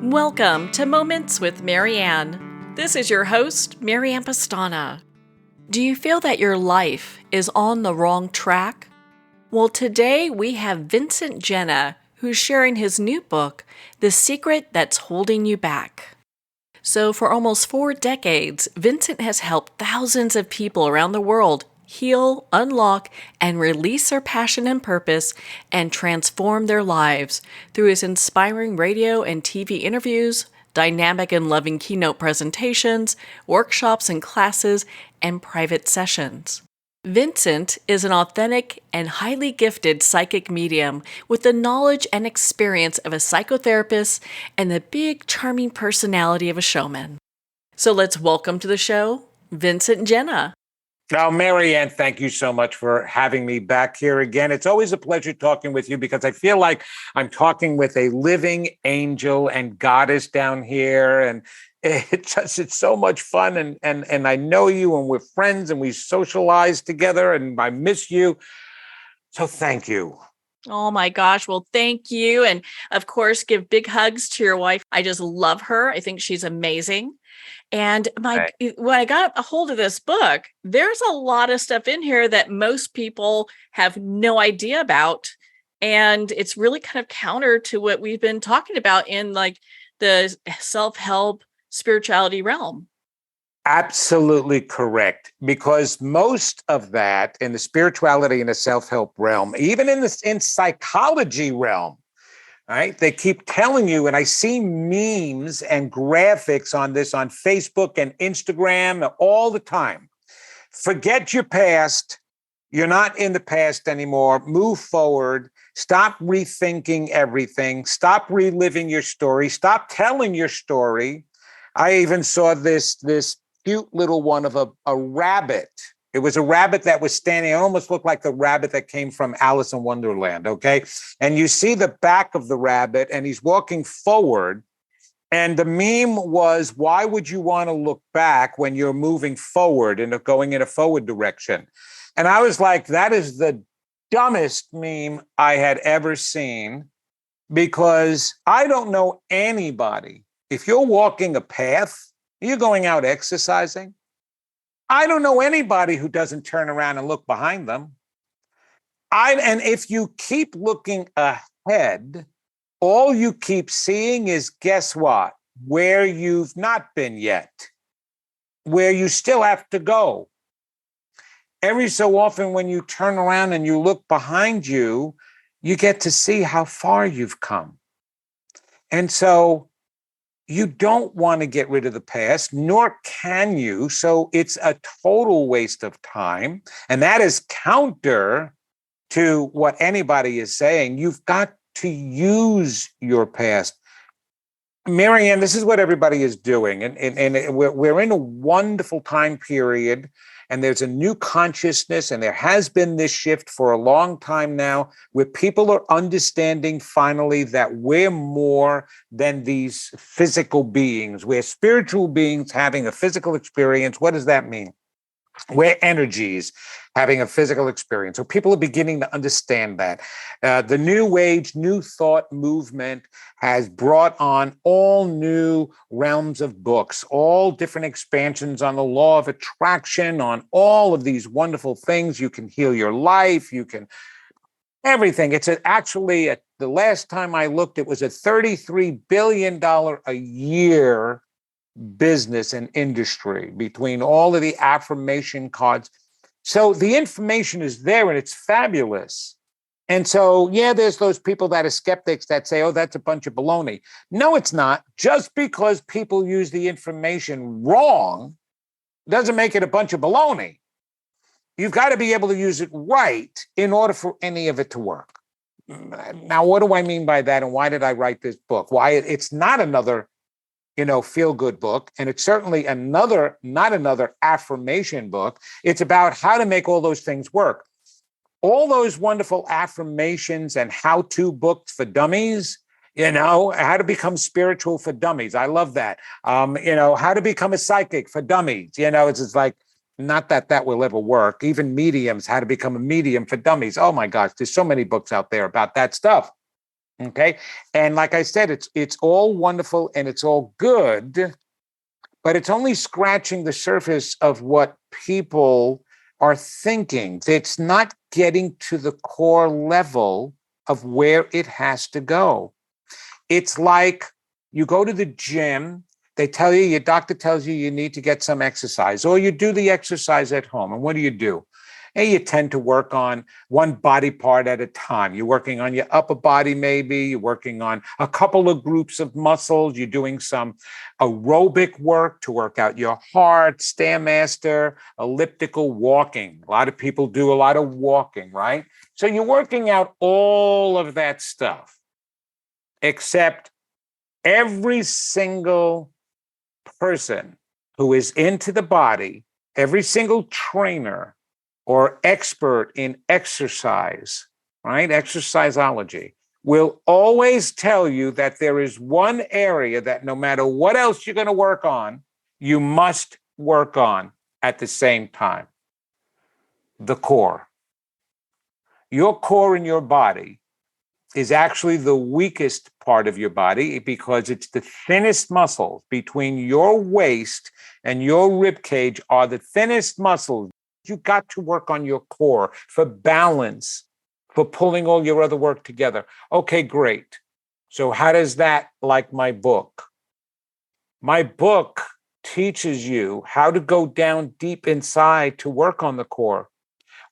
Welcome to Moments with Marianne. This is your host, Marianne Pastana. Do you feel that your life is on the wrong track? Well, today we have Vincent Genna, who's sharing his new book, The Secret That's Holding You Back. So, for almost 4 decades, Vincent has helped thousands of people around the world heal, unlock, and release their passion and purpose and transform their lives through his inspiring radio and TV interviews, dynamic and loving keynote presentations, workshops and classes, and private sessions. Vincent is an authentic and highly gifted psychic medium with the knowledge and experience of a psychotherapist and the big, charming personality of a showman. So let's welcome to the show, Vincent Genna. Now, Marianne, thank you so much for having me back here again. It's always a pleasure talking with you because I feel like I'm talking with a living angel and goddess down here. And it's so much fun. And I know you and we're friends and we socialize together and I miss you. So thank you. Oh my gosh. Well, thank you. And of course, give big hugs to your wife. I just love her. I think she's amazing. And when I got a hold of this book, there's a lot of stuff in here that most people have no idea about. And it's really kind of counter to what we've been talking about in like the self-help spirituality realm. Absolutely correct. Because most of that in the spirituality and the self-help realm, even in psychology realm, right? They keep telling you, and I see memes and graphics on this on Facebook and Instagram all the time. Forget your past. You're not in the past anymore. Move forward. Stop rethinking everything. Stop reliving your story. Stop telling your story. I even saw this cute little one of a rabbit. It was a rabbit that was standing. It almost looked like the rabbit that came from Alice in Wonderland, okay? And you see the back of the rabbit, and he's walking forward. And the meme was, why would you want to look back when you're moving forward and going in a forward direction? And I was like, that is the dumbest meme I had ever seen, because I don't know anybody. If you're walking a path, you're going out exercising, I don't know anybody who doesn't turn around and look behind them. And if you keep looking ahead, all you keep seeing is, guess what? Where you've not been yet, where you still have to go. Every so often when you turn around and you look behind you, you get to see how far you've come. And so you don't want to get rid of the past, nor can you. So it's a total waste of time. And that is counter to what anybody is saying. You've got to use your past. Marianne, this is what everybody is doing. And we're in a wonderful time period. And there's a new consciousness, and there has been this shift for a long time now, where people are understanding finally that we're more than these physical beings. We're spiritual beings having a physical experience. What does that mean? We're energies having a physical experience. So people are beginning to understand that. The New Age, New Thought movement has brought on all new realms of books, all different expansions on the law of attraction, on all of these wonderful things. You can heal your life. You can everything. It's actually, the last time I looked, it was a $33 billion a year business and industry between all of the affirmation cards. So the information is there and it's fabulous. And so, yeah, there's those people that are skeptics that say, oh, that's a bunch of baloney. No, it's not. Just because people use the information wrong doesn't make it a bunch of baloney. You've got to be able to use it right in order for any of it to work. Now, what do I mean by that? And why did I write this book? Why it's not another feel-good book. And it's certainly not another affirmation book. It's about how to make all those things work. All those wonderful affirmations and how-to books for dummies, how to become spiritual for dummies. I love that. How to become a psychic for dummies. It's just like, not that will ever work. Even mediums, how to become a medium for dummies. Oh my gosh, there's so many books out there about that stuff. Okay. And like I said, it's all wonderful and it's all good, but it's only scratching the surface of what people are thinking. It's not getting to the core level of where it has to go. It's like you go to the gym, they tell you, your doctor tells you you need to get some exercise, or you do the exercise at home. And what do? And you tend to work on one body part at a time. You're working on your upper body, maybe. You're working on a couple of groups of muscles. You're doing some aerobic work to work out your heart, Stairmaster, elliptical walking. A lot of people do a lot of walking, right? So you're working out all of that stuff, except every single person who is into the body, every single trainer or expert in exercise, right? Exerciseology will always tell you that there is one area that no matter what else you're going to work on, you must work on at the same time: the core. Your core in your body is actually the weakest part of your body because it's the thinnest muscles between your waist and your rib cage are the thinnest muscles. You got to work on your core for balance, for pulling all your other work together. Okay, great. So how does that, like my book? My book teaches you how to go down deep inside to work on the core.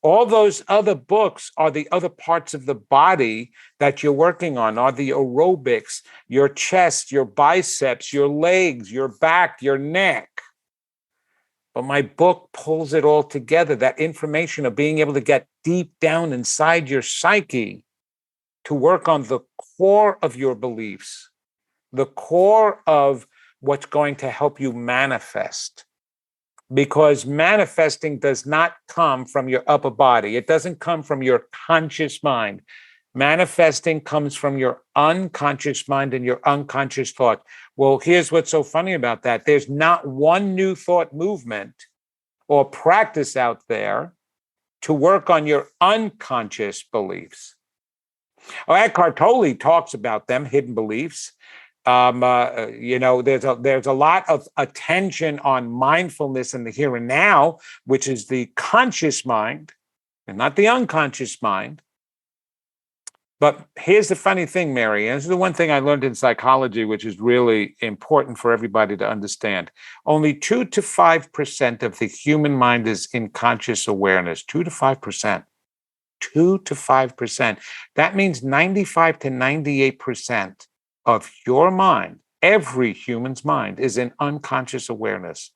All those other books are the other parts of the body that you're working on, are the aerobics, your chest, your biceps, your legs, your back, your neck. But my book pulls it all together, that information of being able to get deep down inside your psyche to work on the core of your beliefs, the core of what's going to help you manifest. Because manifesting does not come from your upper body. It doesn't come from your conscious mind. Manifesting comes from your unconscious mind and your unconscious thought. Well, here's what's so funny about that. There's not one new thought movement or practice out there to work on your unconscious beliefs. Oh, Eckhart Tolle talks about them, hidden beliefs. There's a lot of attention on mindfulness in the here and now, which is the conscious mind and not the unconscious mind. But here's the funny thing, Marianne. This is the one thing I learned in psychology, which is really important for everybody to understand. Only 2 to 5% of the human mind is in conscious awareness. 2 to 5%. 2 to 5%. That means 95 to 98% of your mind, every human's mind, is in unconscious awareness.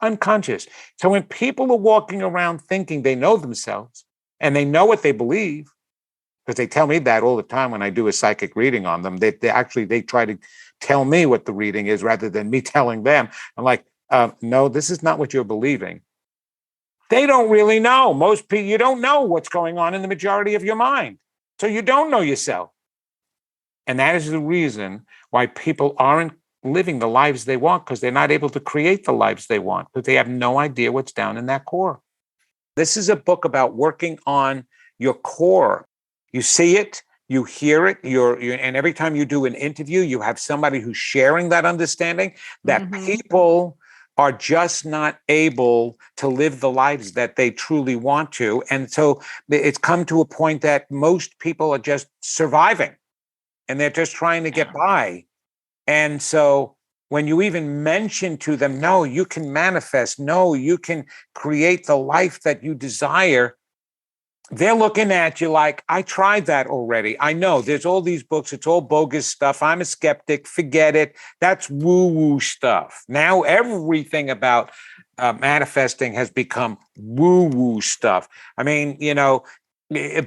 Unconscious. So when people are walking around thinking they know themselves and they know what they believe, because they tell me that all the time when I do a psychic reading on them, they try to tell me what the reading is rather than me telling them. I'm like, no, this is not what you're believing. They don't really know. Most people, you don't know what's going on in the majority of your mind. So you don't know yourself. And that is the reason why people aren't living the lives they want, because they're not able to create the lives they want, because they have no idea what's down in that core. This is a book about working on your core. You see it, you hear it, and every time you do an interview, you have somebody who's sharing that understanding that people are just not able to live the lives that they truly want to. And so it's come to a point that most people are just surviving and they're just trying to get by. And so when you even mention to them, no, you can manifest, no, you can create the life that you desire, they're looking at you like, I tried that already. I know there's all these books. It's all bogus stuff. I'm a skeptic. Forget it. That's woo-woo stuff. Now everything about manifesting has become woo-woo stuff. I mean,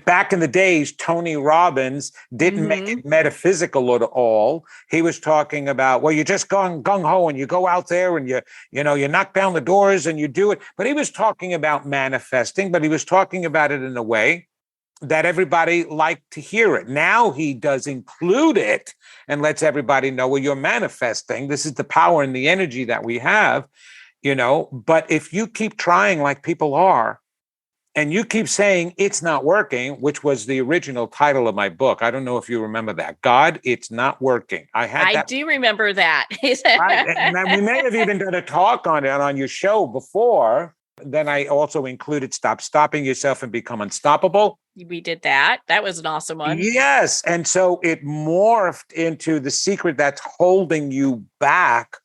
back in the days, Tony Robbins didn't make it metaphysical at all. He was talking about, well, you're just going gung-ho and you go out there and you knock down the doors and you do it. But he was talking about manifesting, but he was talking about it in a way that everybody liked to hear it. Now he does include it and lets everybody know, well, you're manifesting. This is the power and the energy that we have, But if you keep trying like people are, And you keep saying it's not working, which was the original title of my book. I don't know if you remember that. God, it's not working. I had I that. do remember that. Right. And we may have even done a talk on it on your show before. Then I also included Stop Stopping Yourself and Become Unstoppable. We did that. That was an awesome one. Yes. And so it morphed into the secret that's holding you back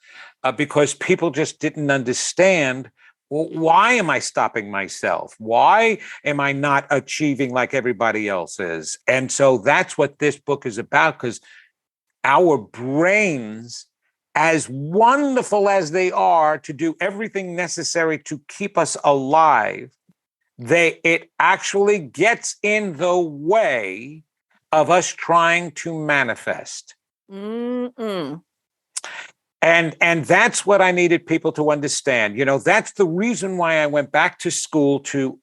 because people just didn't understand. Well, why am I stopping myself? Why am I not achieving like everybody else is? And so that's what this book is about, because our brains, as wonderful as they are to do everything necessary to keep us alive, it actually gets in the way of us trying to manifest. Mm-mm. And that's what I needed people to understand. That's the reason why I went back to school to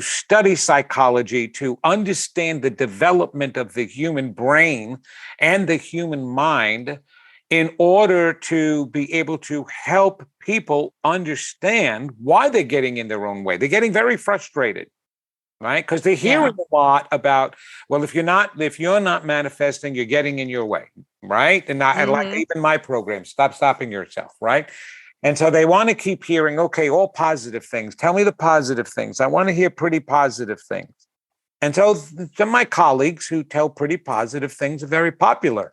study psychology, to understand the development of the human brain and the human mind, in order to be able to help people understand why they're getting in their own way. They're getting very frustrated, right? Because they're hearing a lot about, well, if you're not manifesting, you're getting in your way, right? And like even my program, Stop Stopping Yourself, right? And so they want to keep hearing, okay, all positive things. Tell me the positive things. I want to hear pretty positive things. And so some of my colleagues who tell pretty positive things are very popular.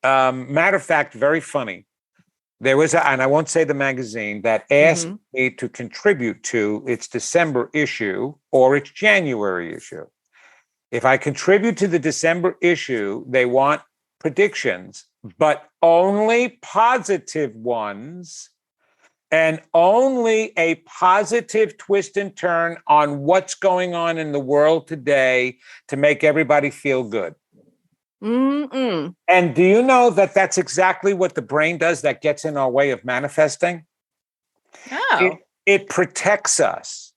Matter of fact, very funny. There was, and I won't say the magazine, that asked me to contribute to its December issue or its January issue. If I contribute to the December issue, they want predictions, but only positive ones, and only a positive twist and turn on what's going on in the world today to make everybody feel good. Mm-mm. And do you know that that's exactly what the brain does that gets in our way of manifesting? Oh. It protects us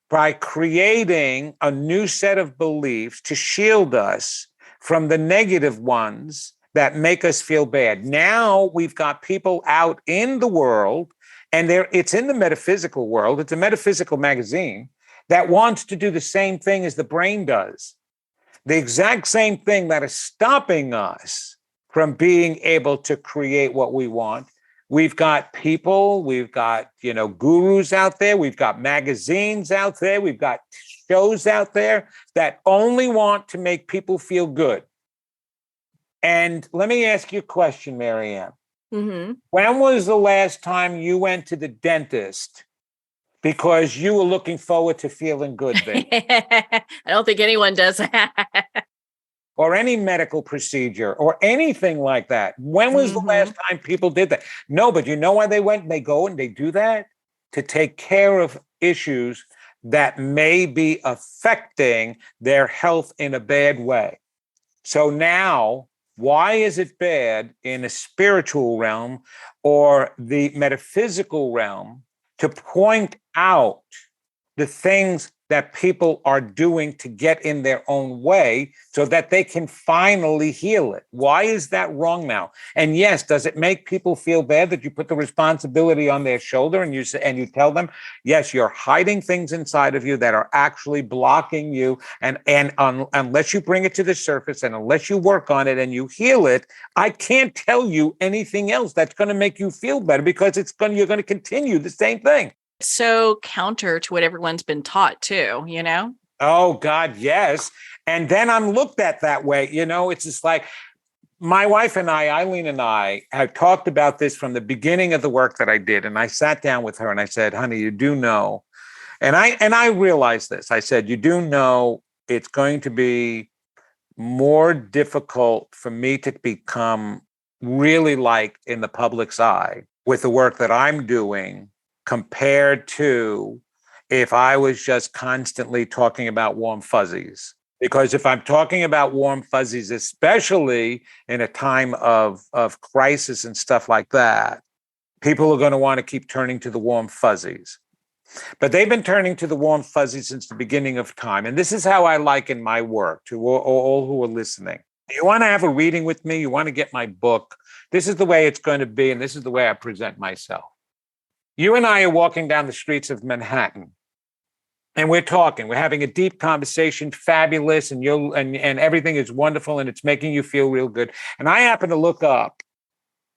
by creating a new set of beliefs to shield us from the negative ones that make us feel bad. Now we've got people out in the world, and it's in the metaphysical world. It's a metaphysical magazine that wants to do the same thing as the brain does. The exact same thing that is stopping us from being able to create what we want. We've got people, we've got, gurus out there, we've got magazines out there, we've got shows out there that only want to make people feel good. And let me ask you a question, Marianne. Mm-hmm. When was the last time you went to the dentist because you were looking forward to feeling good there? I don't think anyone does that. Or any medical procedure or anything like that. When was the last time people did that? No, but you know why they went and they go and they do that? To take care of issues that may be affecting their health in a bad way. So now, why is it bad in a spiritual realm or the metaphysical realm to point out the things that people are doing to get in their own way so that they can finally heal it? Why is that wrong now? And yes, does it make people feel bad that you put the responsibility on their shoulder and you tell them, yes, you're hiding things inside of you that are actually blocking you, and unless you bring it to the surface and unless you work on it and you heal it, I can't tell you anything else that's going to make you feel better, because you're going to continue the same thing. So counter to what everyone's been taught too, Oh, God, yes. And then I'm looked at that way. It's just like my wife and I, Eileen and I, have talked about this from the beginning of the work that I did. And I sat down with her and I said, honey, you do know. And I realized this. I said, you do know it's going to be more difficult for me to become really liked in the public's eye with the work that I'm doing compared to if I was just constantly talking about warm fuzzies. Because if I'm talking about warm fuzzies, especially in a time of crisis and stuff like that, people are going to want to keep turning to the warm fuzzies. But they've been turning to the warm fuzzies since the beginning of time. And this is how I liken my work to all who are listening. You want to have a reading with me? You want to get my book? This is the way it's going to be, and this is the way I present myself. You and I are walking down the streets of Manhattan, and we're talking, we're having a deep conversation, fabulous, and and everything is wonderful and it's making you feel real good. And I happen to look up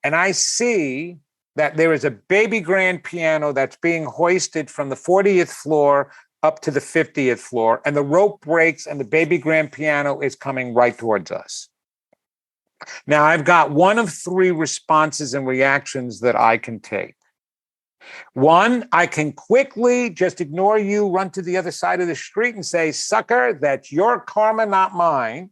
and I see that there is a baby grand piano that's being hoisted from the 40th floor up to the 50th floor, and the rope breaks and the baby grand piano is coming right towards us. Now, I've got one of three responses and reactions that I can take. One, I can quickly just ignore you, run to the other side of the street and say, sucker, that's your karma, not mine.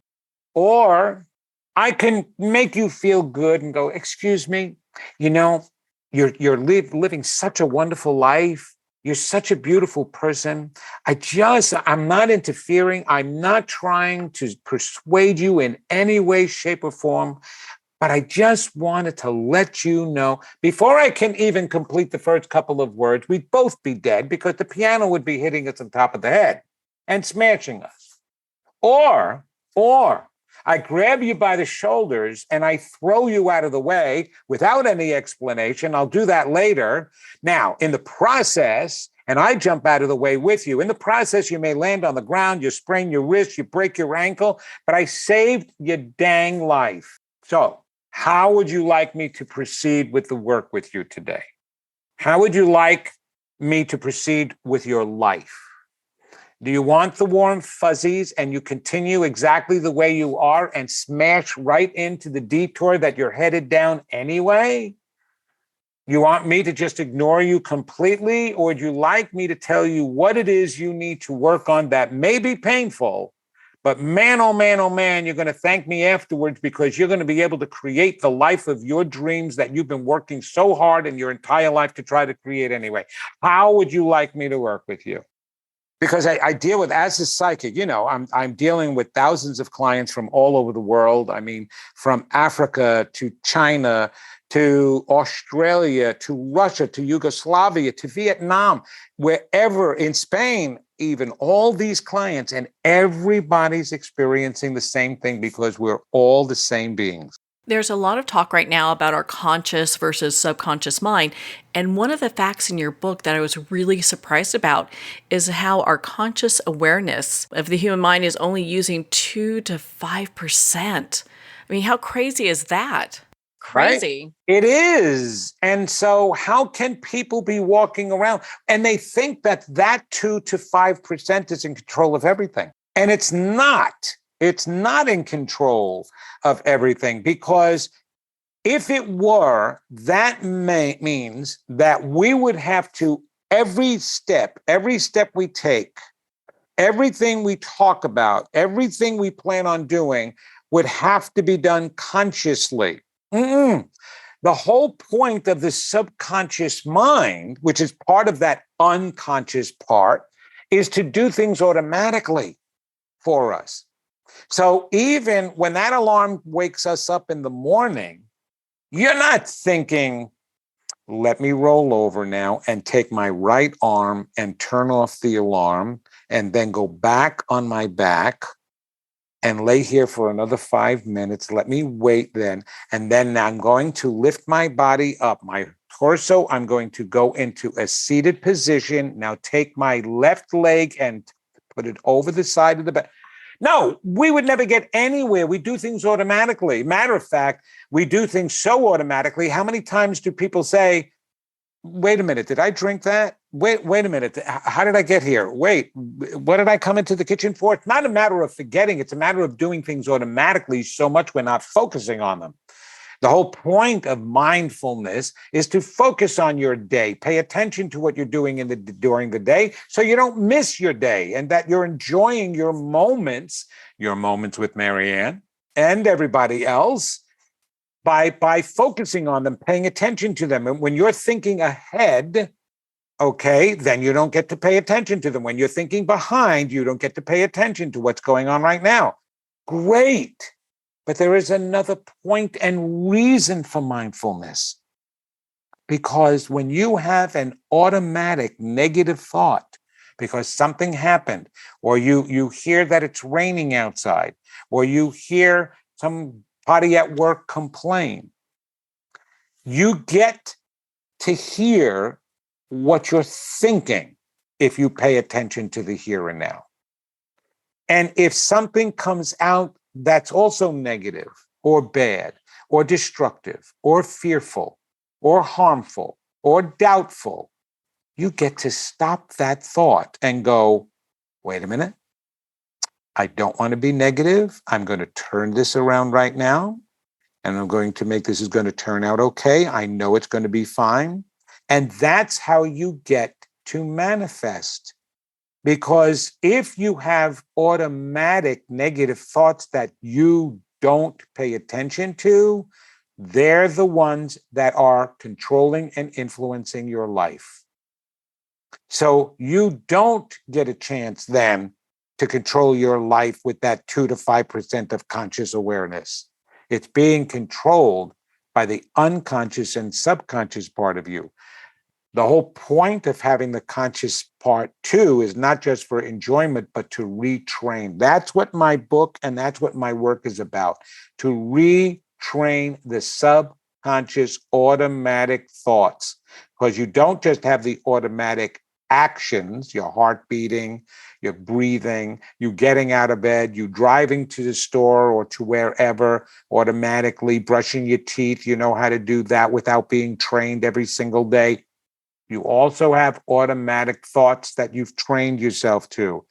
Or I can make you feel good and go, excuse me, you know, you're living such a wonderful life. You're such a beautiful person. I'm not interfering. I'm not trying to persuade you in any way, shape, or form. But I just wanted to let you know, before I can even complete the first couple of words, we'd both be dead because the piano would be hitting us on top of the head and smashing us. Or I grab you by the shoulders and I throw you out of the way without any explanation. I'll do that later. Now, in the process, and I jump out of the way with you. In the process, you may land on the ground, you sprain your wrist, you break your ankle, but I saved your dang life. So, how would you like me to proceed with the work with you today? How would you like me to proceed with your life? Do you want the warm fuzzies and you continue exactly the way you are and smash right into the detour that you're headed down anyway? You want me to just ignore you completely, or would you like me to tell you what it is you need to work on that may be painful, but man, oh man, oh man, you're going to thank me afterwards because you're going to be able to create the life of your dreams that you've been working so hard in your entire life to try to create anyway. How would you like me to work with you? Because I deal with, as a psychic, I'm dealing with thousands of clients from all over the world. I mean, from Africa to China to Australia to Russia to Yugoslavia to Vietnam, wherever, in Spain, even, all these clients, and everybody's experiencing the same thing because we're all the same beings. There's a lot of talk right now about our conscious versus subconscious mind. And one of the facts in your book that I was really surprised about is how our conscious awareness of the human mind is only using 2 to 5%. I mean, how crazy is that? Crazy. Right? It is. And so how can people be walking around and they think that 2 to 5% is in control of everything? And it's not. It's not in control of everything, because if it were, that means that we would have to, every step we take, everything we talk about, everything we plan on doing would have to be done consciously. The whole point of the subconscious mind, which is part of that unconscious part, is to do things automatically for us. So even when that alarm wakes us up in the morning, you're not thinking, let me roll over now and take my right arm and turn off the alarm and then go back on my back and lay here for another 5 minutes. Let me wait then. And then I'm going to lift my body up, my torso. I'm going to go into a seated position. Now take my left leg and put it over the side of the bed. No, we would never get anywhere. We do things automatically. Matter of fact, we do things so automatically. How many times do people say, wait a minute, did I drink that? Wait a minute. How did I get here? Wait, what did I come into the kitchen for? It's not a matter of forgetting. It's a matter of doing things automatically so much we're not focusing on them. The whole point of mindfulness is to focus on your day, pay attention to what you're doing during the day so you don't miss your day, and that you're enjoying your moments with Marianne and everybody else by focusing on them, paying attention to them. And when you're thinking ahead, okay, then you don't get to pay attention to them. When you're thinking behind, you don't get to pay attention to what's going on right now. Great. But there is another point and reason for mindfulness. Because when you have an automatic negative thought, because something happened, or you hear that it's raining outside, or you hear somebody at work complain, you get to hear what you're thinking. if you pay attention to the here and now. And if something comes out that's also negative or bad or destructive or fearful or harmful or doubtful, you get to stop that thought and go, wait a minute. I don't want to be negative. I'm going to turn this around right now. And I'm going to make this is going to turn out okay. I know it's going to be fine. And that's how you get to manifest. Because if you have automatic negative thoughts that you don't pay attention to, they're the ones that are controlling and influencing your life. So you don't get a chance then to control your life with that 2 to 5% of conscious awareness. It's being controlled by the unconscious and subconscious part of you. The whole point of having the conscious part too is not just for enjoyment, but to retrain. That's what my book and that's what my work is about, to retrain the subconscious automatic thoughts. Because you don't just have the automatic actions, your heart beating, your breathing, you getting out of bed, you driving to the store or to wherever, automatically brushing your teeth. You know how to do that without being trained every single day. You also have automatic thoughts that you've trained yourself to.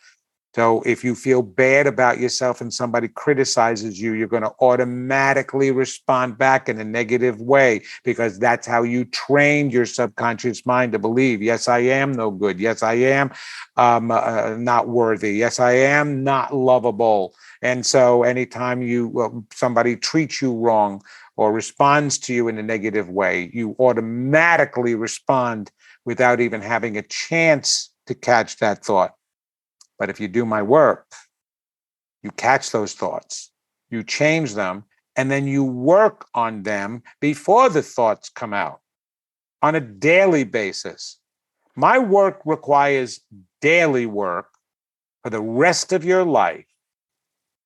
So if you feel bad about yourself and somebody criticizes you, you're going to automatically respond back in a negative way because that's how you trained your subconscious mind to believe, yes, I am no good. Yes, I am not worthy. Yes, I am not lovable. And so anytime somebody treats you wrong or responds to you in a negative way, you automatically respond without even having a chance to catch that thought. But if you do my work, you catch those thoughts, you change them, and then you work on them before the thoughts come out on a daily basis. My work requires daily work for the rest of your life.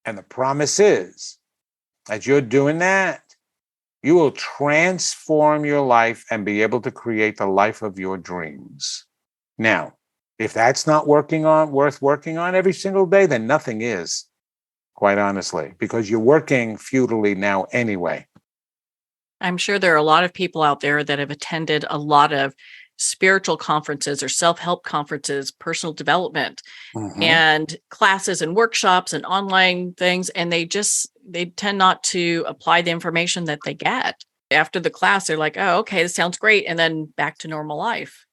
And the promise is, as you're doing that, you will transform your life and be able to create the life of your dreams. Now, if that's not worth working on every single day, then nothing is, quite honestly, because you're working futilely now anyway. I'm sure there are a lot of people out there that have attended a lot of spiritual conferences or self-help conferences, personal development, and classes and workshops and online things. And they tend not to apply the information that they get. After the class, they're like, oh, okay, this sounds great. And then back to normal life.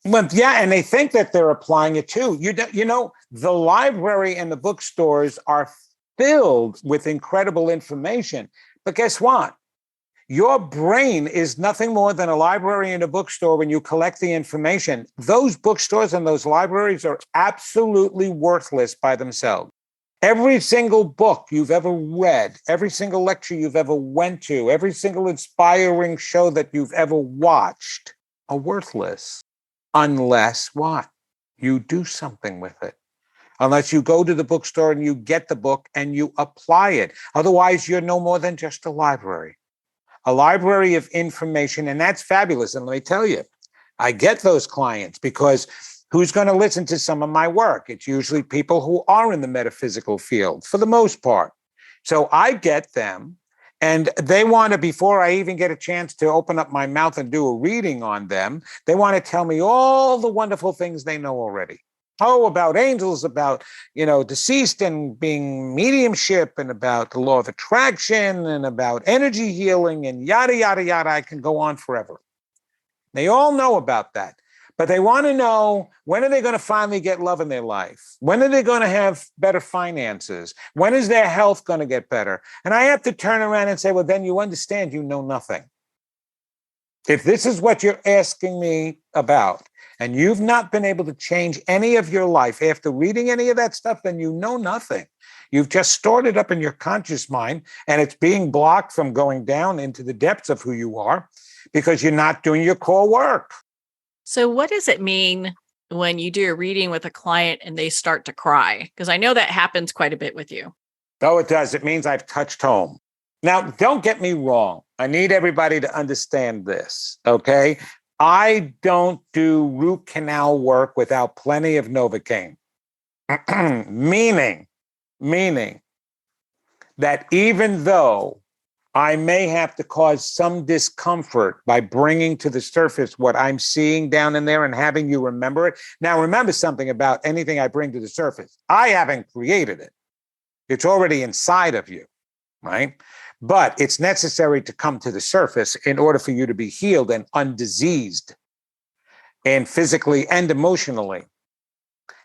Well, yeah, and they think that they're applying it too. You know, the library and the bookstores are filled with incredible information. But guess what? Your brain is nothing more than a library and a bookstore when you collect the information. Those bookstores and those libraries are absolutely worthless by themselves. Every single book you've ever read, every single lecture you've ever went to, every single inspiring show that you've ever watched are worthless. Unless what? You do something with it. Unless you go to the bookstore and you get the book and you apply it. Otherwise, you're no more than just a library of information. And that's fabulous. And let me tell you, I get those clients because who's going to listen to some of my work? It's usually people who are in the metaphysical field for the most part. So I get them. And they want to, before I even get a chance to open up my mouth and do a reading on them, they want to tell me all the wonderful things they know already. Oh, about angels, about, deceased and being mediumship, and about the law of attraction, and about energy healing, and yada, yada, yada. I can go on forever. They all know about that. But they want to know, when are they going to finally get love in their life? When are they going to have better finances? When is their health going to get better? And I have to turn around and say, well, then you understand you know nothing. If this is what you're asking me about, and you've not been able to change any of your life after reading any of that stuff, then you know nothing. You've just stored it up in your conscious mind, and it's being blocked from going down into the depths of who you are because you're not doing your core work. So what does it mean when you do a reading with a client and they start to cry? Because I know that happens quite a bit with you. Oh, it does. It means I've touched home. Now, don't get me wrong. I need everybody to understand this, okay? I don't do root canal work without plenty of Novocaine. meaning, meaning that even though I may have to cause some discomfort by bringing to the surface what I'm seeing down in there and having you remember it. Now, remember something about anything I bring to the surface. I haven't created it. It's already inside of you, right? But it's necessary to come to the surface in order for you to be healed and undiseased, and physically and emotionally.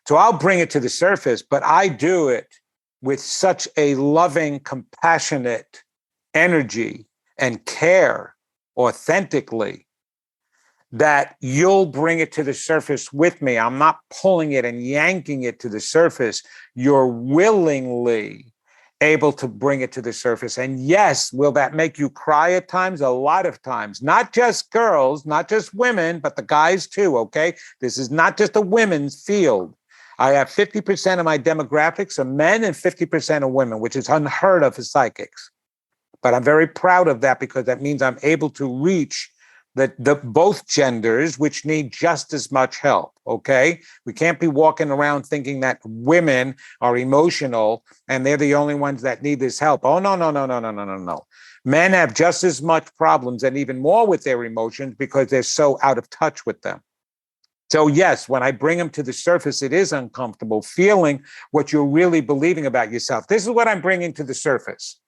So I'll bring it to the surface, but I do it with such a loving, compassionate energy and care authentically that you'll bring it to the surface with me. I'm not pulling it and yanking it to the surface. You're willingly able to bring it to the surface. And yes, will that make you cry at times? A lot of times. Not just girls, not just women, but the guys too, okay? This is not just a women's field. I have 50% of my demographics are men and 50% are women, which is unheard of for psychics. But I'm very proud of that because that means I'm able to reach the both genders, which need just as much help, okay? We can't be walking around thinking that women are emotional and they're the only ones that need this help. Oh, no, no, no, no, no, no, no, no. Men have just as much problems and even more with their emotions because they're so out of touch with them. So yes, when I bring them to the surface, it is uncomfortable feeling what you're really believing about yourself. This is what I'm bringing to the surface.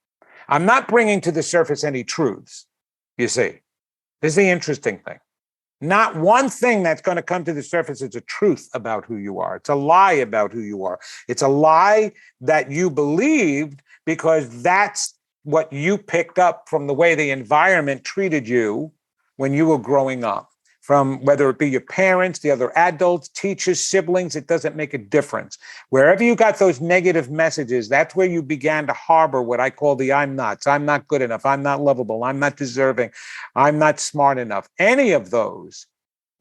I'm not bringing to the surface any truths, you see. This is the interesting thing. Not one thing that's going to come to the surface is a truth about who you are. It's a lie about who you are. It's a lie that you believed because that's what you picked up from the way the environment treated you when you were growing up. From whether it be your parents, the other adults, teachers, siblings, it doesn't make a difference. Wherever you got those negative messages, that's where you began to harbor what I call the I'm nots. I'm not good enough. I'm not lovable. I'm not deserving. I'm not smart enough. Any of those,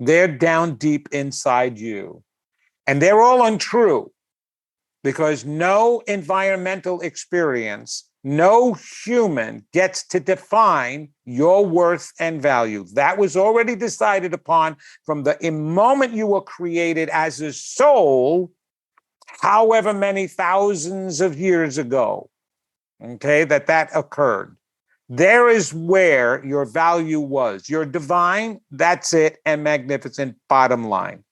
they're down deep inside you. And they're all untrue because no environmental experience, no human gets to define your worth and value. That was already decided upon from the moment you were created as a soul, however many thousands of years ago, okay, that occurred. There is where your value was. You're divine, that's it, and magnificent, bottom line.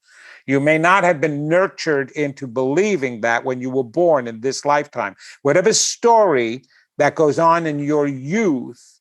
You may not have been nurtured into believing that when you were born in this lifetime. Whatever story that goes on in your youth,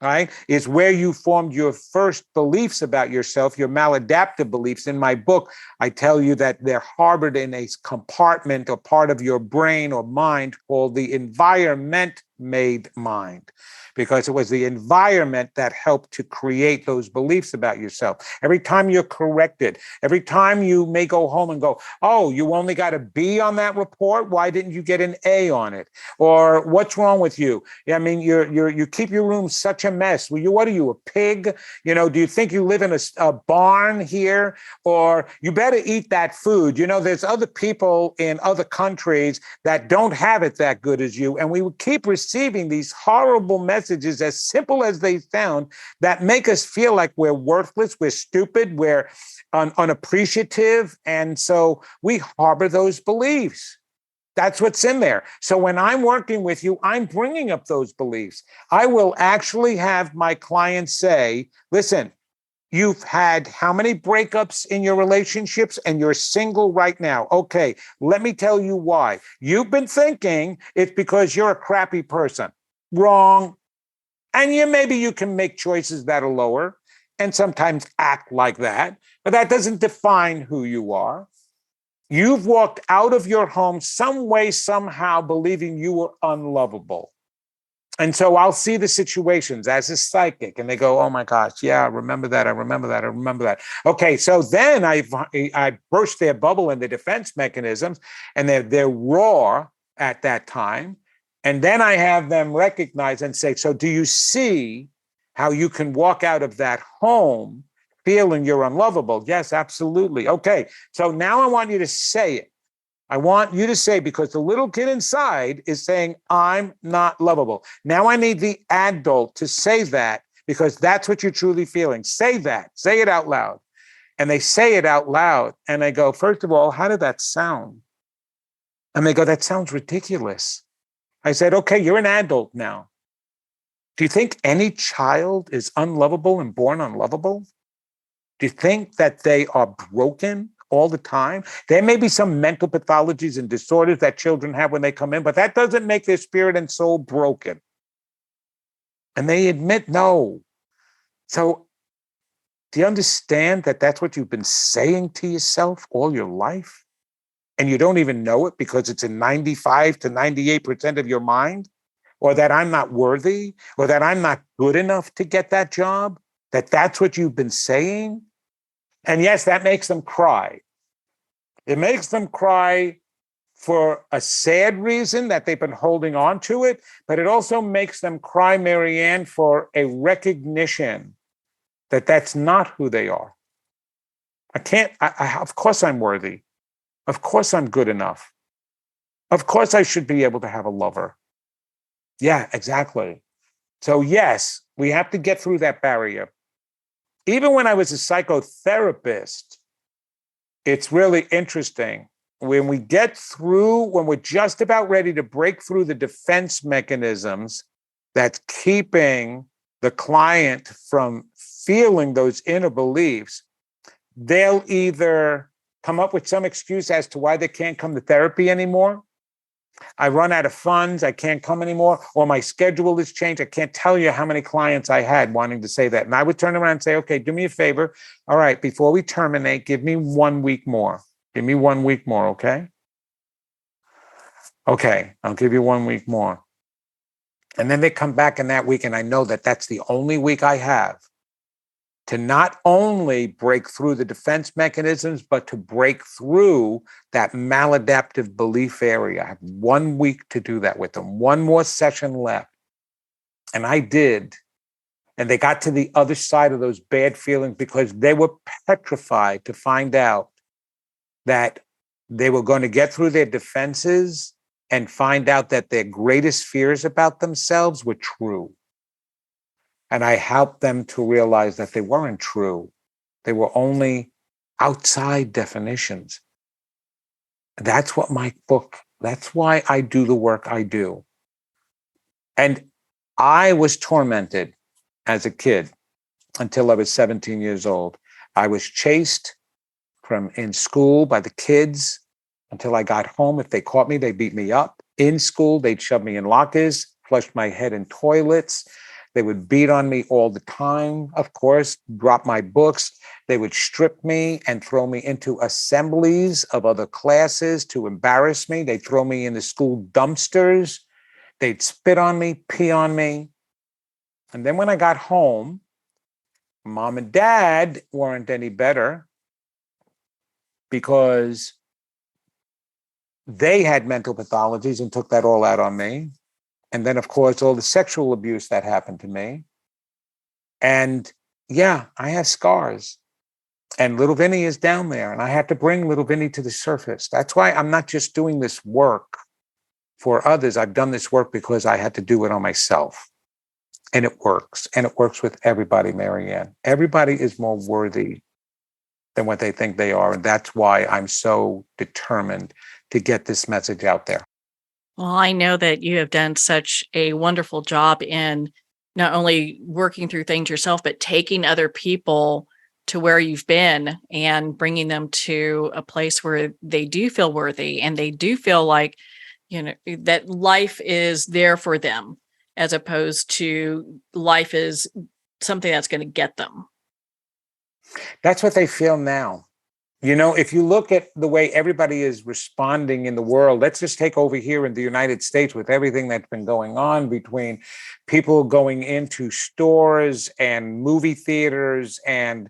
right, is where you formed your first beliefs about yourself, your maladaptive beliefs. In my book, I tell you that they're harbored in a compartment or part of your brain or mind called the environment-made mind, because it was the environment that helped to create those beliefs about yourself. Every time you're corrected, every time you may go home and go, oh, you only got a B on that report? Why didn't you get an A on it? Or what's wrong with you? I mean, you keep your room such a mess. What are you, a pig? Do you think you live in a barn here? Or you better eat that food. There's other people in other countries that don't have it that good as you. And we would keep receiving these horrible messages, as simple as they sound, that make us feel like we're worthless, we're stupid, we're unappreciative. And so we harbor those beliefs. That's what's in there. So when I'm working with you, I'm bringing up those beliefs. I will actually have my clients say, listen, you've had how many breakups in your relationships and you're single right now? Okay, let me tell you why. You've been thinking it's because you're a crappy person. Wrong. And maybe you can make choices that are lower and sometimes act like that, but that doesn't define who you are. You've walked out of your home some way, somehow, believing you were unlovable. And so I'll see the situations as a psychic and they go, oh my gosh, yeah, I remember that. I remember that. I remember that. Okay, so then I burst their bubble and their defense mechanisms and they're raw at that time. And then I have them recognize and say, so do you see how you can walk out of that home feeling you're unlovable? Yes, absolutely. Okay, so now I want you to say it. I want you to say, because the little kid inside is saying, I'm not lovable. Now I need the adult to say that because that's what you're truly feeling. Say that. Say it out loud. And they say it out loud. And I go, first of all, how did that sound? And they go, that sounds ridiculous. I said, okay, you're an adult now. Do you think any child is unlovable and born unlovable? Do you think that they are broken all the time? There may be some mental pathologies and disorders that children have when they come in, but that doesn't make their spirit and soul broken. And they admit no. So do you understand that that's what you've been saying to yourself all your life? And you don't even know it because it's in 95 to 98% of your mind? Or that I'm not worthy, or that I'm not good enough to get that job? That's what you've been saying? And yes, that makes them cry. It makes them cry for a sad reason that they've been holding on to it, but it also makes them cry, Marianne, for a recognition that that's not who they are. Of course I'm worthy. Of course I'm good enough. Of course I should be able to have a lover. Yeah, exactly. So yes, we have to get through that barrier. Even when I was a psychotherapist, it's really interesting. When we're just about ready to break through the defense mechanisms that's keeping the client from feeling those inner beliefs, they'll either come up with some excuse as to why they can't come to therapy anymore. I run out of funds, I can't come anymore, or my schedule has changed. I can't tell you how many clients I had wanting to say that. And I would turn around and say, okay, do me a favor. All right, before we terminate, give me 1 week more. Give me 1 week more, okay? Okay, I'll give you 1 week more. And then they come back in that week, and I know that that's the only week I have to not only break through the defense mechanisms, but to break through that maladaptive belief area. I have 1 week to do that with them, one more session left. And I did. And they got to the other side of those bad feelings because they were petrified to find out that they were going to get through their defenses and find out that their greatest fears about themselves were true. And I helped them to realize that they weren't true. They were only outside definitions. That's what that's why I do the work I do. And I was tormented as a kid until I was 17 years old. I was chased from in school by the kids until I got home. If they caught me, they beat me up. In school, they'd shove me in lockers, flush my head in toilets. They would beat on me all the time, of course, drop my books. They would strip me and throw me into assemblies of other classes to embarrass me. They'd throw me in the school dumpsters. They'd spit on me, pee on me. And then when I got home, mom and dad weren't any better because they had mental pathologies and took that all out on me. And then, of course, all the sexual abuse that happened to me. And yeah, I have scars. And little Vinny is down there. And I had to bring little Vinny to the surface. That's why I'm not just doing this work for others. I've done this work because I had to do it on myself. And it works. And it works with everybody, Marianne. Everybody is more worthy than what they think they are. And that's why I'm so determined to get this message out there. Well, I know that you have done such a wonderful job in not only working through things yourself, but taking other people to where you've been and bringing them to a place where they do feel worthy and they do feel like, that life is there for them, as opposed to life is something that's going to get them. That's what they feel now. If you look at the way everybody is responding in the world, let's just take over here in the United States with everything that's been going on between people going into stores and movie theaters and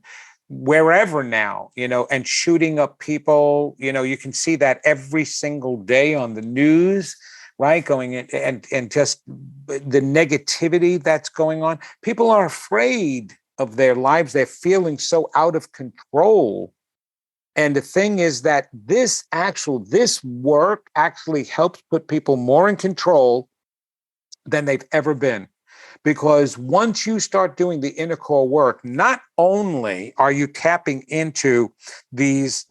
wherever now, and shooting up people. You can see that every single day on the news, right? Going in and just the negativity that's going on. People are afraid of their lives. They're feeling so out of control. And the thing is that this work actually helps put people more in control than they've ever been. because once you start doing the inner core work, not only are you tapping into these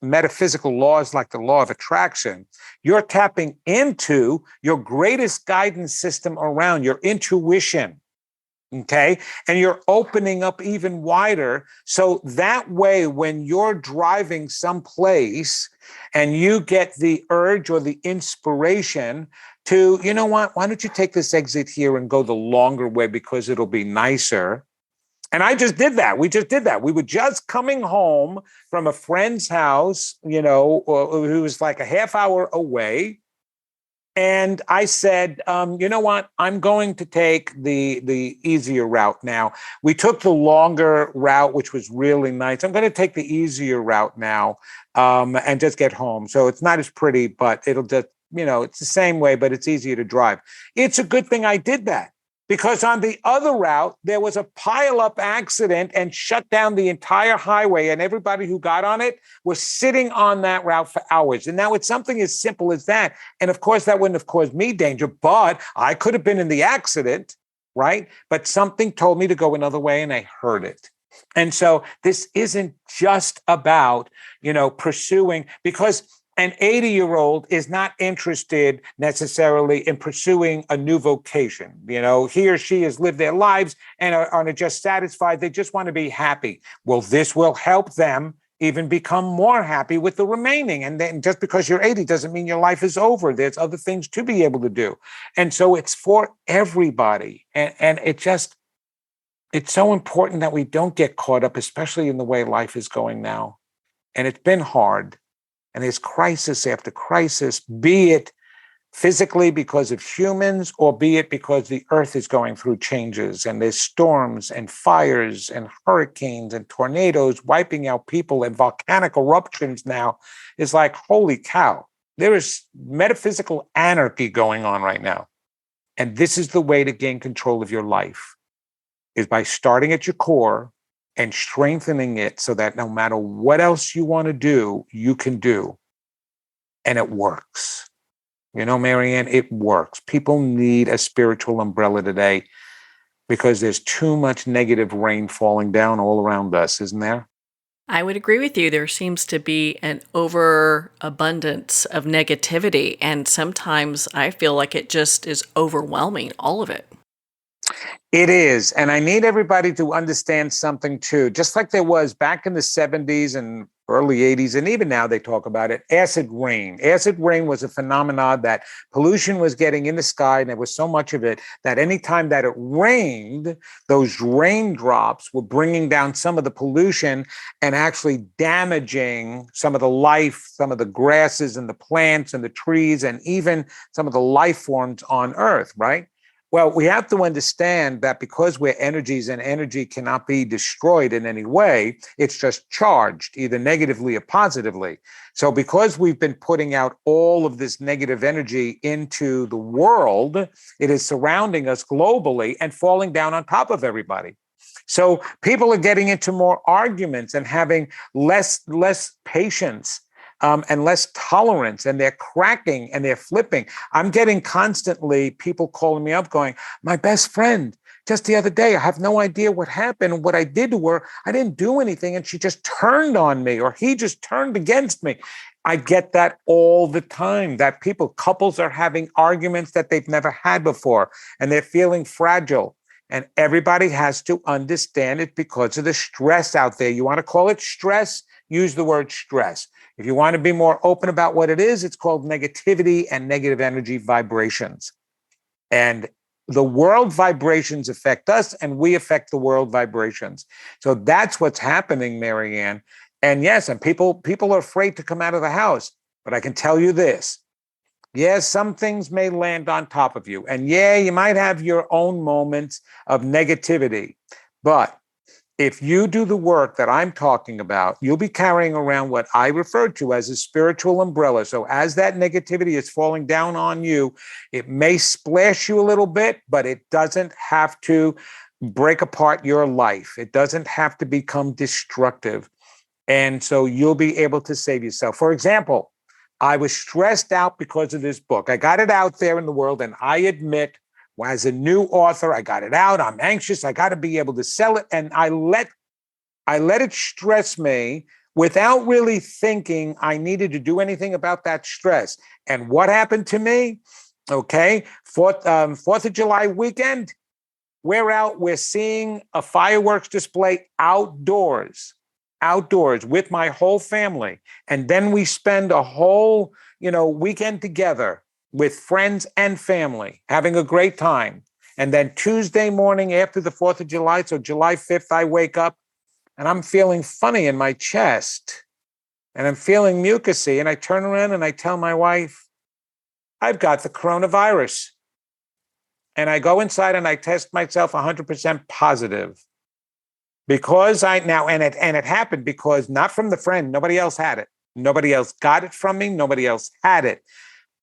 metaphysical laws like the law of attraction, you're tapping into your greatest guidance system around, your intuition. Okay. And you're opening up even wider. So that way, when you're driving someplace and you get the urge or the inspiration to, you know what, why don't you take this exit here and go the longer way because it'll be nicer? And I just did that. We just did that. We were just coming home from a friend's house, who was like a half hour away. And I said, you know what? I'm going to take the easier route now. We took the longer route, which was really nice. I'm going to take the easier route now and just get home. So it's not as pretty, but it'll just, it's the same way, but it's easier to drive. It's a good thing I did that. Because on the other route, there was a pile-up accident and shut down the entire highway, and everybody who got on it was sitting on that route for hours. And now it's something as simple as that. And of course, that wouldn't have caused me danger, but I could have been in the accident, right? But something told me to go another way, and I heard it. And so this isn't just about, pursuing, because an 80-year-old is not interested necessarily in pursuing a new vocation. He or she has lived their lives and are just satisfied. They just want to be happy. Well, this will help them even become more happy with the remaining. And then just because you're 80 doesn't mean your life is over. There's other things to be able to do. And so it's for everybody. And it's so important that we don't get caught up, especially in the way life is going now. And it's been hard. And there's crisis after crisis, be it physically because of humans, or be it because the earth is going through changes, and there's storms and fires and hurricanes and tornadoes wiping out people, and volcanic eruptions now. It's like, holy cow, there is metaphysical anarchy going on right now. And this is the way to gain control of your life, is by starting at your core and strengthening it so that no matter what else you want to do, you can do. And it works. Marianne, it works. People need a spiritual umbrella today because there's too much negative rain falling down all around us, isn't there? I would agree with you. There seems to be an overabundance of negativity, and sometimes I feel like it just is overwhelming, all of it. It is. And I need everybody to understand something too. Just like there was back in the 70s and early 80s, and even now they talk about it, acid rain. Acid rain was a phenomenon that pollution was getting in the sky, and there was so much of it that anytime that it rained, those raindrops were bringing down some of the pollution and actually damaging some of the life, some of the grasses and the plants and the trees, and even some of the life forms on Earth, right? Well, we have to understand that because we're energies and energy cannot be destroyed in any way, it's just charged either negatively or positively. So because we've been putting out all of this negative energy into the world, it is surrounding us globally and falling down on top of everybody. So people are getting into more arguments and having less patience. And less tolerance, and they're cracking and they're flipping. I'm getting constantly people calling me up going, my best friend, just the other day, I have no idea what happened. What I did to her, I didn't do anything, and she just turned on me, or he just turned against me. I get that all the time, that couples are having arguments that they've never had before, and they're feeling fragile. And everybody has to understand it because of the stress out there. You want to call it stress? Use the word stress. If you want to be more open about what it is, it's called negativity and negative energy vibrations. And the world vibrations affect us, and we affect the world vibrations. So that's what's happening, Marianne. And yes, and people are afraid to come out of the house. But I can tell you this. Yes, some things may land on top of you. And yeah, you might have your own moments of negativity. But if you do the work that I'm talking about, you'll be carrying around what I refer to as a spiritual umbrella. So as that negativity is falling down on you, it may splash you a little bit, but it doesn't have to break apart your life. It doesn't have to become destructive. And so you'll be able to save yourself. For example, I was stressed out because of this book. I got it out there in the world, and I admit As a new author, I got it out. I'm anxious. I got to be able to sell it. And I let it stress me without really thinking I needed to do anything about that stress. And what happened to me? Okay, 4th of July weekend, we're out. We're seeing a fireworks display outdoors with my whole family. And then we spend a whole, weekend together with friends and family, having a great time. And then Tuesday morning after the 4th of July, so July 5th, I wake up and I'm feeling funny in my chest and I'm feeling mucusy. And I turn around and I tell my wife, I've got the coronavirus. And I go inside and I test myself 100% positive. Because it happened because not from the friend, nobody else had it. Nobody else got it from me. Nobody else had it.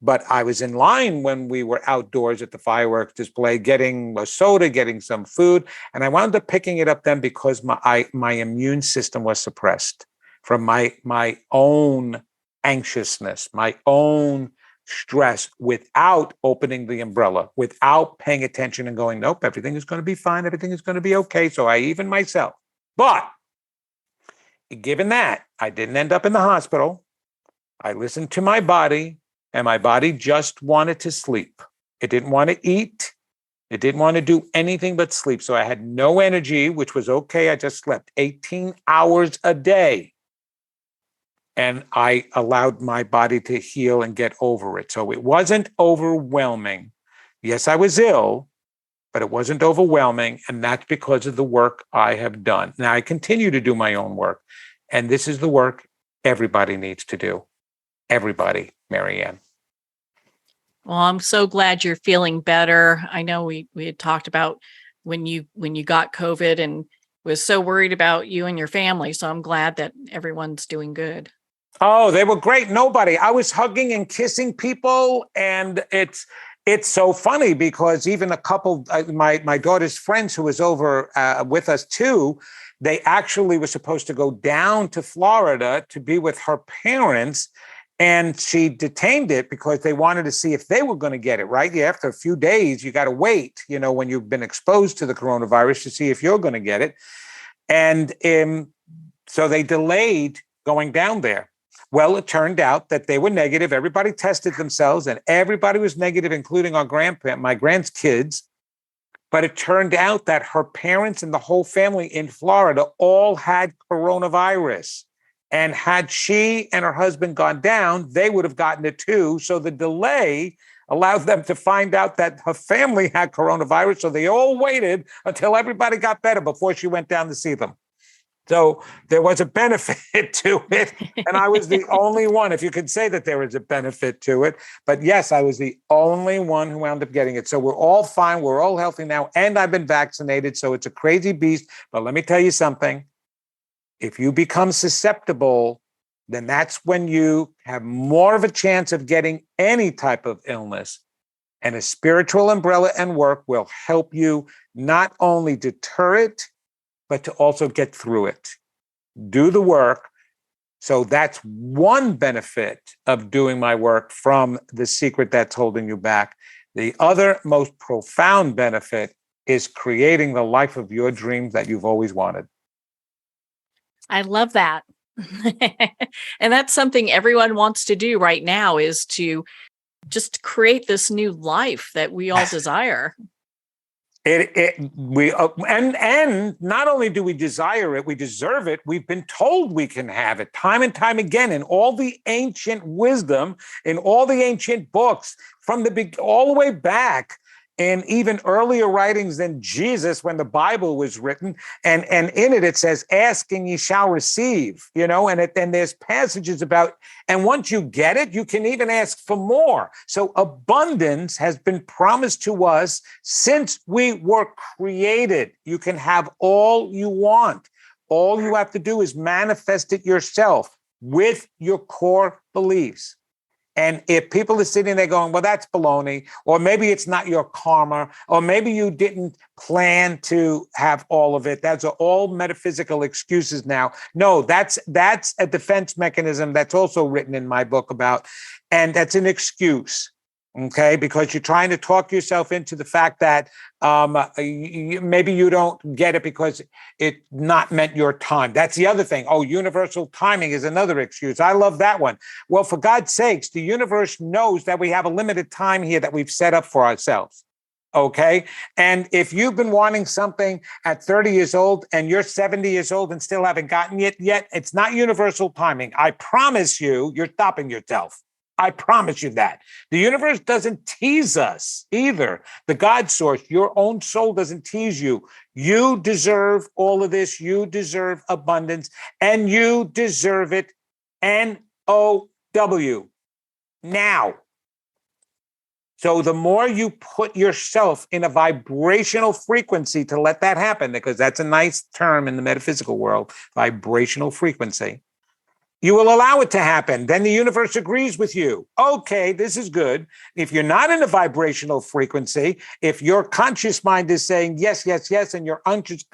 But I was in line when we were outdoors at the fireworks display, getting a soda, getting some food. And I wound up picking it up then because my immune system was suppressed from my own anxiousness, my own stress, without opening the umbrella, without paying attention and going, nope, everything is going to be fine. Everything is going to be okay. So I even myself. But given that, I didn't end up in the hospital. I listened to my body, and my body just wanted to sleep. It didn't want to eat. It didn't want to do anything but sleep. So I had no energy, which was okay. I just slept 18 hours a day. And I allowed my body to heal and get over it. So it wasn't overwhelming. Yes, I was ill, but it wasn't overwhelming. And that's because of the work I have done. Now, I continue to do my own work. And this is the work everybody needs to do. Everybody, Marianne. Well, I'm so glad you're feeling better. I know we had talked about when you got COVID and was so worried about you and your family. So I'm glad that everyone's doing good. Oh, they were great. I was hugging and kissing people. And it's so funny because even a couple, my daughter's friends who was over with us too, they actually were supposed to go down to Florida to be with her parents. And she detained it because they wanted to see if they were going to get it, right? Yeah, after a few days, you got to wait, when you've been exposed to the coronavirus to see if you're going to get it. And so they delayed going down there. Well, it turned out that they were negative. Everybody tested themselves and everybody was negative, including my grandkids. But it turned out that her parents and the whole family in Florida all had coronavirus. And had she and her husband gone down, they would have gotten it too. So the delay allowed them to find out that her family had coronavirus. So they all waited until everybody got better before she went down to see them. So there was a benefit to it. And I was the only one, if you could say that there was a benefit to it. But yes, I was the only one who wound up getting it. So we're all fine. We're all healthy now. And I've been vaccinated. So it's a crazy beast. But let me tell you something. If you become susceptible, then that's when you have more of a chance of getting any type of illness. And a spiritual umbrella and work will help you not only deter it, but to also get through it. Do the work. So that's one benefit of doing my work from the secret that's holding you back. The other most profound benefit is creating the life of your dreams that you've always wanted. I love that. And that's something everyone wants to do right now, is to just create this new life that we all desire. And not only do we desire it, we deserve it. We've been told we can have it time and time again in all the ancient wisdom, in all the ancient books, from all the way back. And even earlier writings than Jesus, when the Bible was written, and in it says, "Ask and ye shall receive," and there's passages about, and once you get it, you can even ask for more. So abundance has been promised to us since we were created. You can have all you want. All you have to do is manifest it yourself with your core beliefs. And if people are sitting there going, well, that's baloney, or maybe it's not your karma, or maybe you didn't plan to have all of it. That's all metaphysical excuses now. No, that's a defense mechanism that's also written in my book about, and that's an excuse. Okay, because you're trying to talk yourself into the fact that maybe you don't get it because it's not meant your time. That's the other thing. Oh, universal timing is another excuse. I love that one. Well, for God's sakes, the universe knows that we have a limited time here that we've set up for ourselves. Okay. And if you've been wanting something at 30 years old and you're 70 years old and still haven't gotten it yet, it's not universal timing. I promise you, you're stopping yourself. I promise you that. The universe doesn't tease us either. The God source, your own soul doesn't tease you. You deserve all of this. You deserve abundance and you deserve it. NOW. Now. So the more you put yourself in a vibrational frequency to let that happen, because that's a nice term in the metaphysical world, vibrational frequency, you will allow it to happen. Then the universe agrees with you. Okay, this is good. If you're not in a vibrational frequency, if your conscious mind is saying yes, yes, yes, and your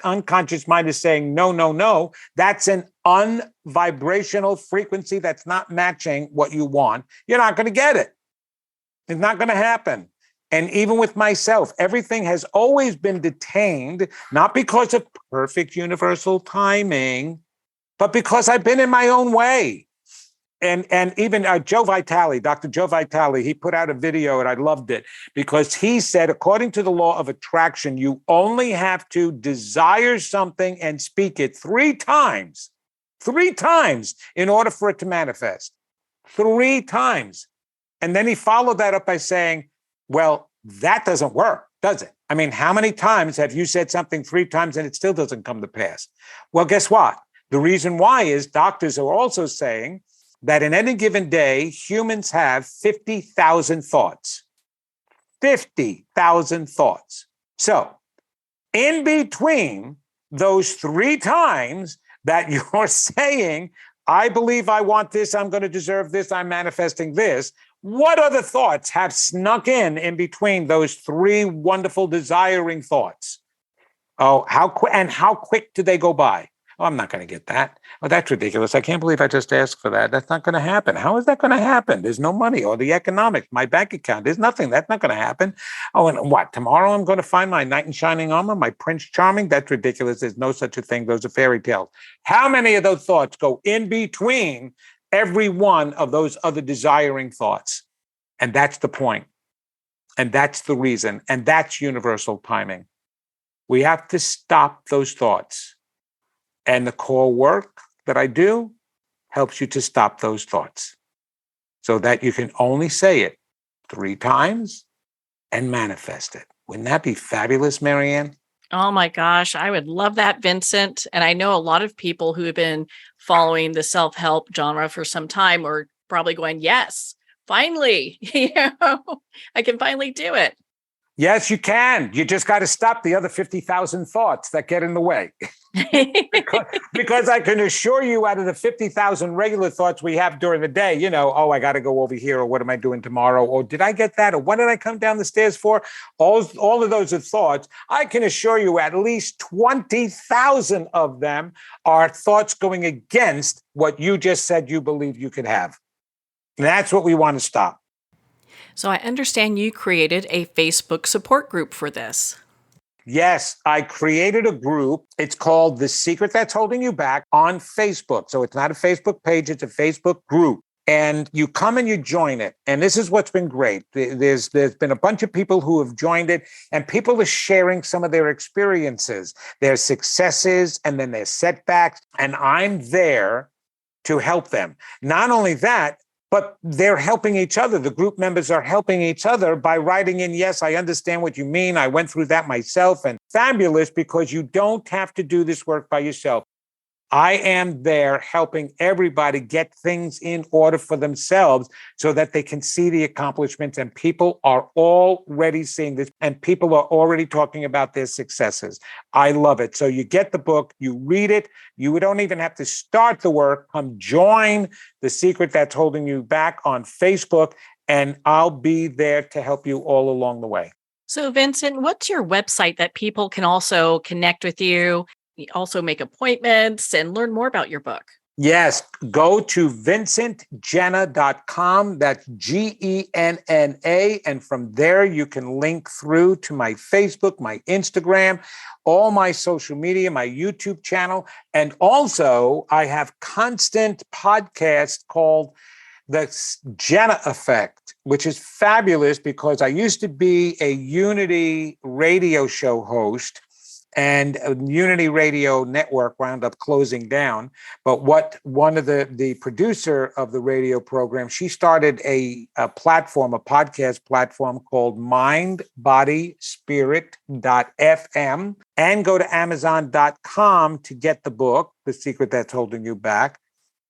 unconscious mind is saying no, no, no, that's an unvibrational frequency that's not matching what you want. You're not going to get it. It's not going to happen. And even with myself, everything has always been detained, not because of perfect universal timing, but because I've been in my own way. And even Joe Vitale, Dr. Joe Vitale, he put out a video and I loved it because he said, according to the law of attraction, you only have to desire something and speak it three times in order for it to manifest. 3 times. And then he followed that up by saying, well, that doesn't work, does it? I mean, how many times have you said something 3 times and it still doesn't come to pass? Well, guess what? The reason why is doctors are also saying that in any given day, humans have 50,000 thoughts. 50,000 thoughts. So in between those 3 times that you're saying, I believe I want this, I'm going to deserve this, I'm manifesting this, what other thoughts have snuck in between those 3 wonderful desiring thoughts? Oh, how quick do they go by? Oh, I'm not going to get that. Oh, that's ridiculous. I can't believe I just asked for that. That's not going to happen. How is that going to happen? There's no money or the economics, my bank account. There's nothing. That's not going to happen. Oh, and what? Tomorrow I'm going to find my knight in shining armor, my Prince Charming? That's ridiculous. There's no such a thing. Those are fairy tales. How many of those thoughts go in between every one of those other desiring thoughts? And that's the point. And that's the reason. And that's universal timing. We have to stop those thoughts. And the core work that I do helps you to stop those thoughts so that you can only say it 3 times and manifest it. Wouldn't that be fabulous, Marianne? Oh my gosh, I would love that, Vincent. And I know a lot of people who have been following the self-help genre for some time are probably going, yes, finally, I can finally do it. Yes, you can. You just got to stop the other 50,000 thoughts that get in the way. because I can assure you, out of the 50,000 regular thoughts we have during the day, oh, I got to go over here, or what am I doing tomorrow? Or did I get that? Or what did I come down the stairs for? All of those are thoughts. I can assure you at least 20,000 of them are thoughts going against what you just said you believe you could have. And that's what we want to stop. So I understand you created a Facebook support group for this. Yes, I created a group. It's called The Secret That's Holding You Back on Facebook. So it's not a Facebook page, it's a Facebook group. And you come and you join it. And this is what's been great. There's been a bunch of people who have joined it, and people are sharing some of their experiences, their successes, and then their setbacks. And I'm there to help them. Not only that, but they're helping each other. The group members are helping each other by writing in, yes, I understand what you mean. I went through that myself. And fabulous, because you don't have to do this work by yourself. I am there helping everybody get things in order for themselves so that they can see the accomplishments. And people are already seeing this, and people are already talking about their successes. I love it. So you get the book, you read it. You don't even have to start the work. Come join The Secret That's Holding You Back on Facebook, and I'll be there to help you all along the way. So, Vincent, what's your website that people can also connect with you? Also make appointments and learn more about your book? Yes, go to vincentgenna.com. That's Genna. And from there, you can link through to my Facebook, my Instagram, all my social media, my YouTube channel. And also, I have constant podcast called The Genna Effect, which is fabulous because I used to be a Unity radio show host, and Unity Radio Network wound up closing down. But one of the producer of the radio program, she started a platform, a podcast platform called mindbodyspirit.fm, and go to amazon.com to get the book, The Secret That's Holding You Back.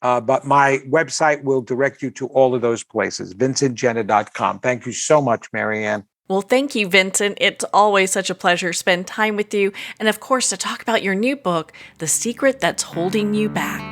But my website will direct you to all of those places, vincentgenna.com. Thank you so much, Marianne. Well, thank you, Vincent. It's always such a pleasure to spend time with you. And of course, to talk about your new book, The Secret That's Holding You Back.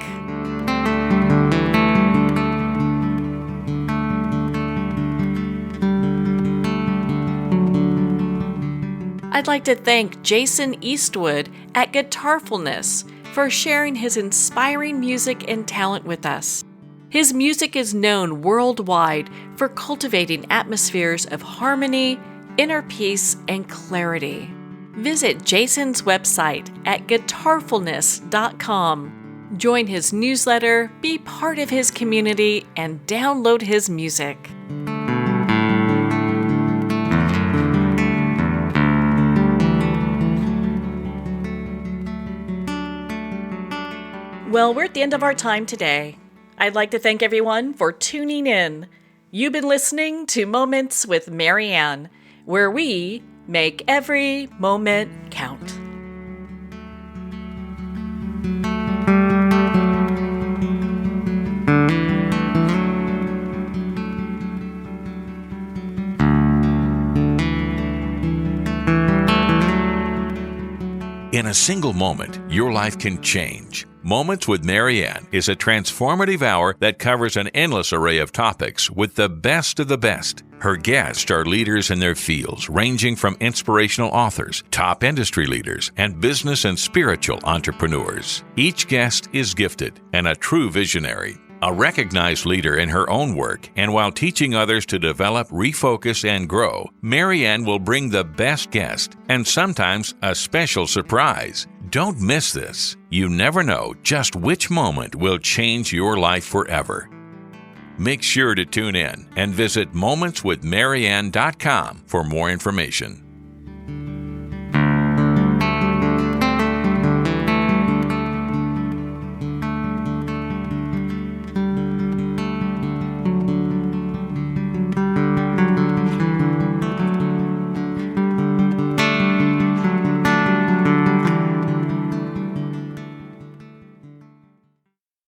I'd like to thank Jason Eastwood at Guitarfulness for sharing his inspiring music and talent with us. His music is known worldwide for cultivating atmospheres of harmony, inner peace, and clarity. Visit Jason's website at guitarfulness.com. Join his newsletter, be part of his community, and download his music. Well, we're at the end of our time today. I'd like to thank everyone for tuning in. You've been listening to Moments with Marianne, where we make every moment count. In a single moment, your life can change. Moments with Marianne is a transformative hour that covers an endless array of topics with the best of the best. Her guests are leaders in their fields, ranging from inspirational authors, top industry leaders, and business and spiritual entrepreneurs. Each guest is gifted and a true visionary, a recognized leader in her own work, and while teaching others to develop, refocus, and grow, Marianne will bring the best guest and sometimes a special surprise. Don't miss this. You never know just which moment will change your life forever. Make sure to tune in and visit momentswithmarianne.com for more information.